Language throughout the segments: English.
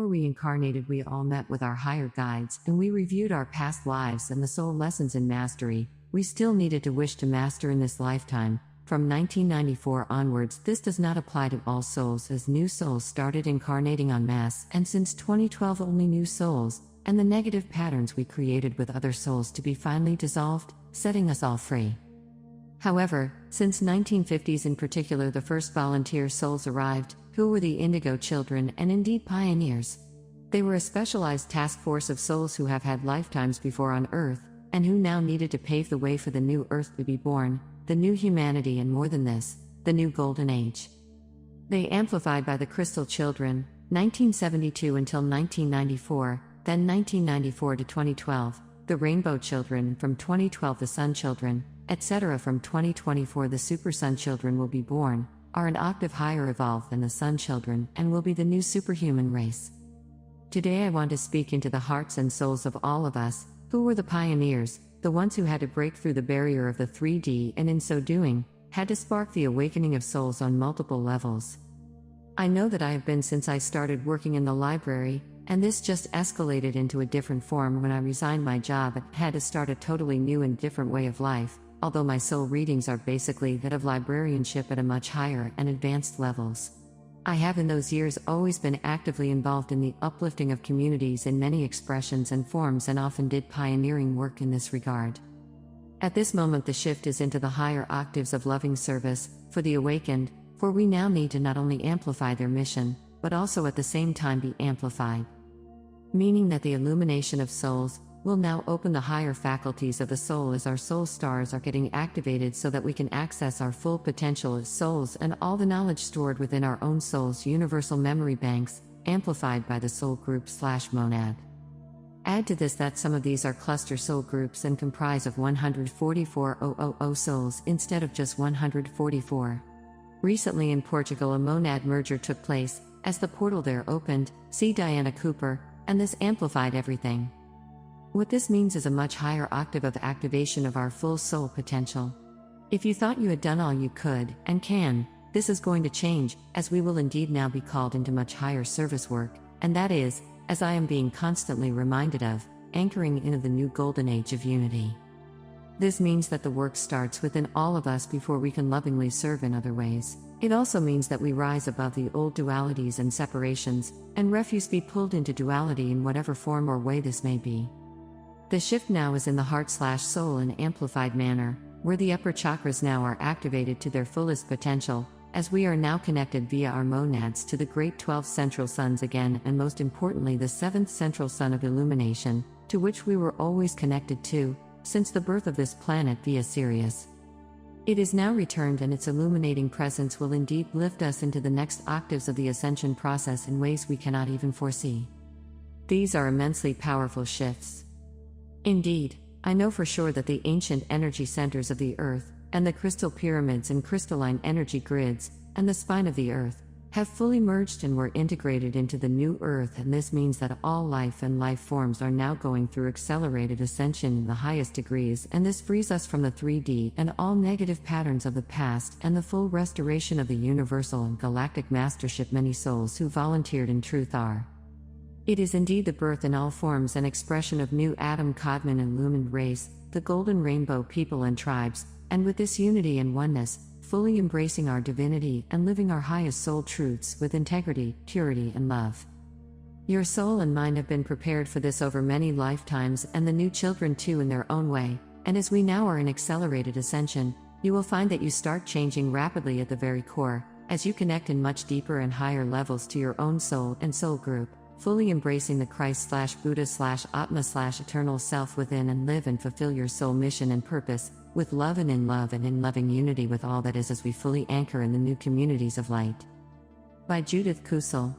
before we incarnated, we all met with our higher guides, and we reviewed our past lives and the soul lessons in mastery we still needed to wish to master in this lifetime. From 1994 onwards, this does not apply to all souls, as new souls started incarnating en masse, and since 2012 only new souls, and the negative patterns we created with other souls to be finally dissolved, setting us all free. However, since 1950s in particular, the first volunteer souls arrived, who were the indigo children and indeed pioneers. They were a specialized task force of souls who have had lifetimes before on Earth, and who now needed to pave the way for the new Earth to be born, the new humanity, and more than this, the new Golden Age. They amplified by the Crystal Children, 1972 until 1994, then 1994 to 2012, the Rainbow Children, from 2012 the Sun Children, etc. From 2024 the Super Sun Children will be born, are an octave higher evolved than the Sun Children, and will be the new superhuman race. Today I want to speak into the hearts and souls of all of us, who were the pioneers, the ones who had to break through the barrier of the 3D, and in so doing, had to spark the awakening of souls on multiple levels. I know that I have been since I started working in the library, and this just escalated into a different form when I resigned my job and had to start a totally new and different way of life, although my soul readings are basically that of librarianship at a much higher and advanced levels. I have in those years always been actively involved in the uplifting of communities in many expressions and forms, and often did pioneering work in this regard. At this moment the shift is into the higher octaves of loving service, for the awakened, for we now need to not only amplify their mission, but also at the same time be amplified. Meaning that the illumination of souls will now open the higher faculties of the soul as our soul stars are getting activated, so that we can access our full potential as souls and all the knowledge stored within our own soul's universal memory banks, amplified by the soul group/monad. Add to this that some of these are cluster soul groups and comprise of 144,000 souls instead of just 144. Recently in Portugal a monad merger took place. As the portal there opened, see Diana Cooper, and this amplified everything. What this means is a much higher octave of activation of our full soul potential. If you thought you had done all you could, and can, this is going to change, as we will indeed now be called into much higher service work, and that is, as I am being constantly reminded of, anchoring into the new Golden Age of unity. This means that the work starts within all of us before we can lovingly serve in other ways. It also means that we rise above the old dualities and separations, and refuse be pulled into duality in whatever form or way this may be. The shift now is in the heart/soul in amplified manner, where the upper chakras now are activated to their fullest potential, as we are now connected via our monads to the great 12 central suns again, and most importantly the 7th central sun of illumination, to which we were always connected to, since the birth of this planet via Sirius. It is now returned, and its illuminating presence will indeed lift us into the next octaves of the ascension process in ways we cannot even foresee. These are immensely powerful shifts. Indeed, I know for sure that the ancient energy centers of the Earth, and the crystal pyramids and crystalline energy grids, and the spine of the Earth, have fully merged and were integrated into the new Earth, and this means that all life and life forms are now going through accelerated ascension in the highest degrees, and this frees us from the 3D and all negative patterns of the past, and the full restoration of the universal and galactic mastership many souls who volunteered in truth are. It is indeed the birth in all forms and expression of new Adam Kadmon illumined race, the golden rainbow people and tribes, and with this unity and oneness, fully embracing our divinity and living our highest soul truths with integrity, purity and love. Your soul and mind have been prepared for this over many lifetimes, and the new children too in their own way, and as we now are in accelerated ascension, you will find that you start changing rapidly at the very core, as you connect in much deeper and higher levels to your own soul and soul group, fully embracing the Christ/Buddha/Atma/eternal self within, and live and fulfill your soul mission and purpose, with love and in loving unity with all that is, as we fully anchor in the new communities of light. By Judith Kusel.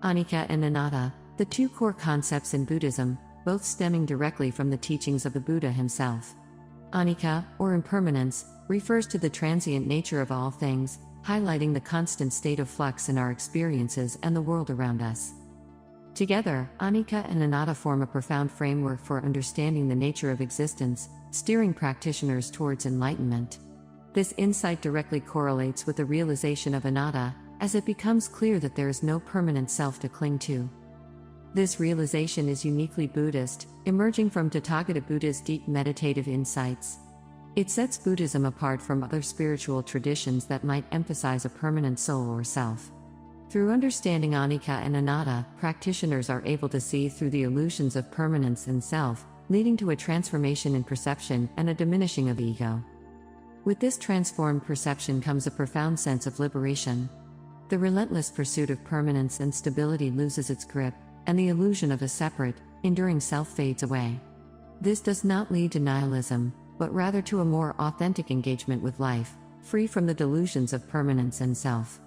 Anicca and Anatta, the two core concepts in Buddhism, both stemming directly from the teachings of the Buddha himself. Anicca, or impermanence, refers to the transient nature of all things, highlighting the constant state of flux in our experiences and the world around us. Together, Anicca and Anatta form a profound framework for understanding the nature of existence, steering practitioners towards enlightenment. This insight directly correlates with the realization of Anatta, as it becomes clear that there is no permanent self to cling to. This realization is uniquely Buddhist, emerging from Tathagata Buddha's deep meditative insights. It sets Buddhism apart from other spiritual traditions that might emphasize a permanent soul or self. Through understanding anicca and anatta, practitioners are able to see through the illusions of permanence and self, leading to a transformation in perception and a diminishing of ego. With this transformed perception comes a profound sense of liberation. The relentless pursuit of permanence and stability loses its grip, and the illusion of a separate, enduring self fades away. This does not lead to nihilism, but rather to a more authentic engagement with life, free from the delusions of permanence and self.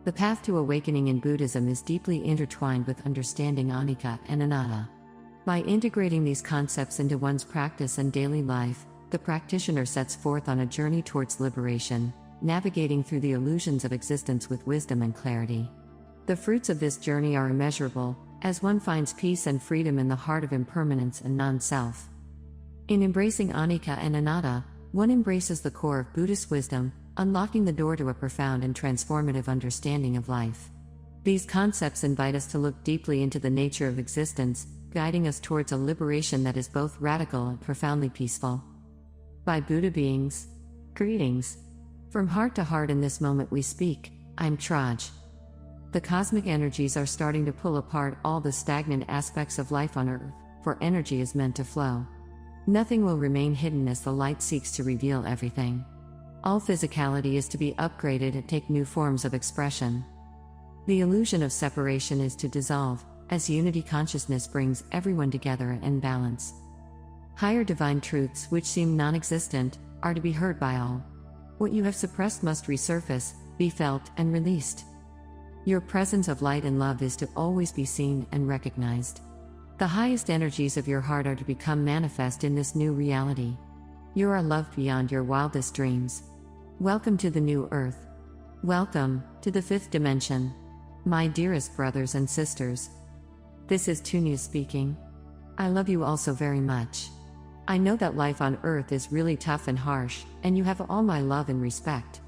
The path to awakening in Buddhism is deeply intertwined with understanding anicca and anatta. By integrating these concepts into one's practice and daily life, the practitioner sets forth on a journey towards liberation, navigating through the illusions of existence with wisdom and clarity. The fruits of this journey are immeasurable, as one finds peace and freedom in the heart of impermanence and non-self. In embracing anicca and anatta, one embraces the core of Buddhist wisdom, unlocking the door to a profound and transformative understanding of life. These concepts invite us to look deeply into the nature of existence, guiding us towards a liberation that is both radical and profoundly peaceful. By Buddha beings, greetings. From heart to heart in this moment we speak, I'm 𝐁𝐄𝐆𝐈𝐋𝐿. The cosmic energies are starting to pull apart all the stagnant aspects of life on Earth, for energy is meant to flow. Nothing will remain hidden as the light seeks to reveal everything. All physicality is to be upgraded and take new forms of expression. The illusion of separation is to dissolve, as unity consciousness brings everyone together in balance. Higher divine truths, which seem non-existent, are to be heard by all. What you have suppressed must resurface, be felt, and released. Your presence of light and love is to always be seen and recognized. The highest energies of your heart are to become manifest in this new reality. You are loved beyond your wildest dreams. Welcome to the new earth. Welcome to the fifth dimension. My dearest brothers and sisters. This is 𝐁𝐄𝐆𝐈𝐋𝐿 speaking. I love you all so very much. I know that life on earth is really tough and harsh, and you have all my love and respect.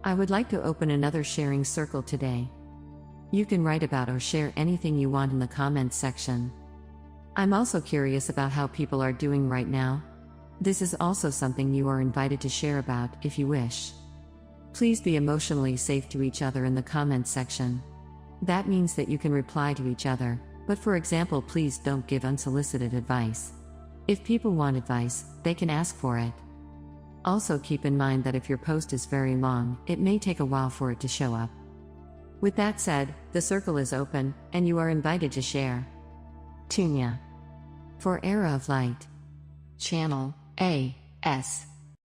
I would like to open another sharing circle today. You can write about or share anything you want in the comments section. I'm also curious about how people are doing right now. This is also something you are invited to share about if you wish. Please be emotionally safe to each other in the comments section. That means that you can reply to each other, but for example, please don't give unsolicited advice. If people want advice, they can ask for it. Also keep in mind that if your post is very long, it may take a while for it to show up. With that said, the circle is open, and you are invited to share. 𝐁𝐄𝐆𝐈𝐋𝐿. For Era of Light. Channel A.S.